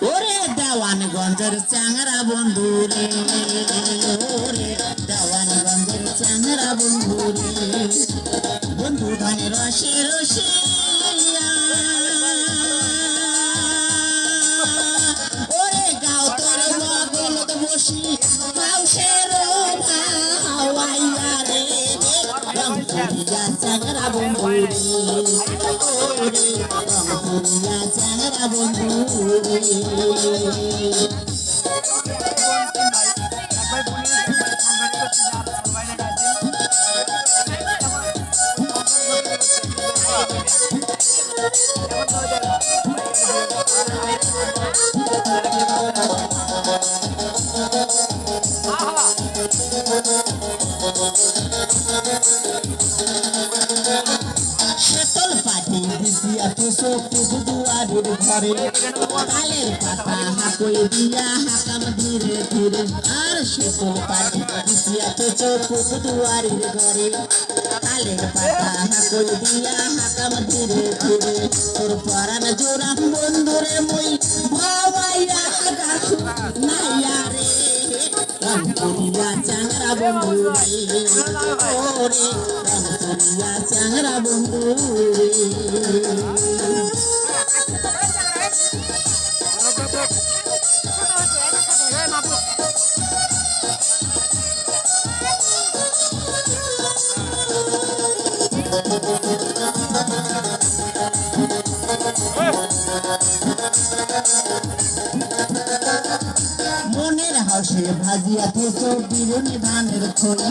ওরে দেওয়ানগঞ্জের চ্যাংরা বন্ধু রে, ওরে দেওয়ানগঞ্জের চ্যাংরা বন্ধু রে, বন্ধু ধানে রসে রসিয়া ওরে গাও তোর বগলত বসি মাউসের ভাওয়াইয়া রে, রংপুরিয়া চ্যাংরা বন্ধু রে, ওরে রংপুরিয়া চ্যাংরা বন্ধু রে। শীতল পাটি দিয়া তুসো দুয়ারের ঘরে, তালের পাতা হাকই দিয়া হাকাম ধীরে ধীরে, আর শীতল পাটি দিয়া তুসো দুয়ারের ঘরে, তালের পাতা হাকই দিয়া হাকাম ধীরে ধীরে, তোর পরাণ জোড়া বন্ধুরে মই ভাওয়াইয়া গাছু নাইয়া রে, রংপুরিয়া চ্যাংরা বন্ধু রে, ওরে রংপুরিয়া চ্যাংরা বন্ধু রে। মনের হাসে ভাজিয়া থেছো বিরুনি ধানের খই,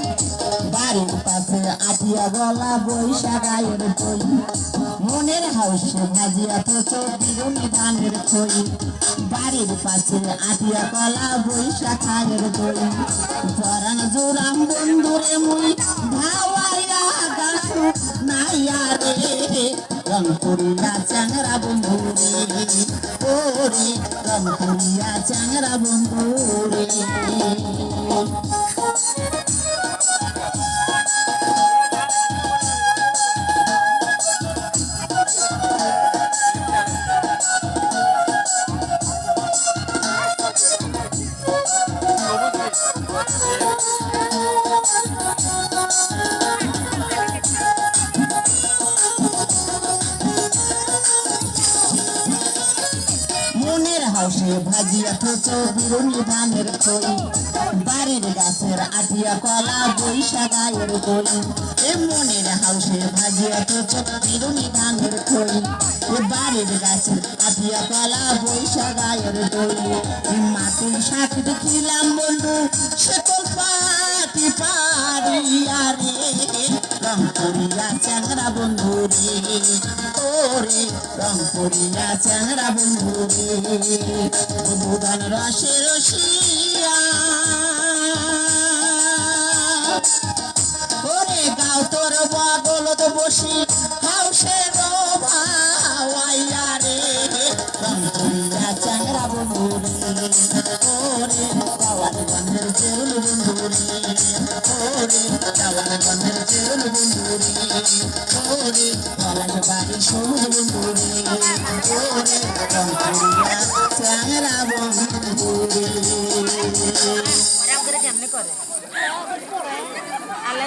বাড়ির পাশে আটিয়া গলা বৈশাখ আয়ের বই, মনের হাসে ভাজিয়া থেছো বিরুনি ধানের খই, বাড়ির পাশে আটিয়া গলা বৈশাখ আয়ের বই, পরাণ জোড়াম বন্ধুরে মুই ভাওয়াইয়া গাছু নাইয়া রে, রংপুরিয়া চ্যাংরা বন্ধু রে, ওরে রংপুরিয়া চ্যাংরা বন্ধু রে। মনের হাউসে ভাজিয়া থেছো বিরুনি ধানের খই, বাড়ির গাছের আটিয়া কলা বৈশাখ আয়ের দই, এ মনের হাউসে ভাজিয়া থেছো বিরুনি ধানের খই, এ বাড়ির গাছের আটিয়া কলা বৈশাখ আয়ের দই, মাটির শাক দেখিলাম বন্ধু শীতল পাটি পাড়িয়া রে, রংপুরিয়া চ্যাংরা বন্ধু রে, ওরে রংপুরিয়া চ্যাংরা বন্ধু রে, বুধান রসে রসিয়া ওরে গাও তোর বগলত বসি হাউসের ভাওয়াইয়া রে, রংপুরিয়া চ্যাংরা বন্ধু রে, ওরে দেওয়ানগঞ্জের চেরুল বন্ধু রে, ওরে দেওয়ানগঞ্জের চেরুল বন্ধু রে, ওরে পলাশ বাড়ি সবুজ বন্ধু রে, ওরে রংপুরিয়া চ্যাংরা বন্ধু রে।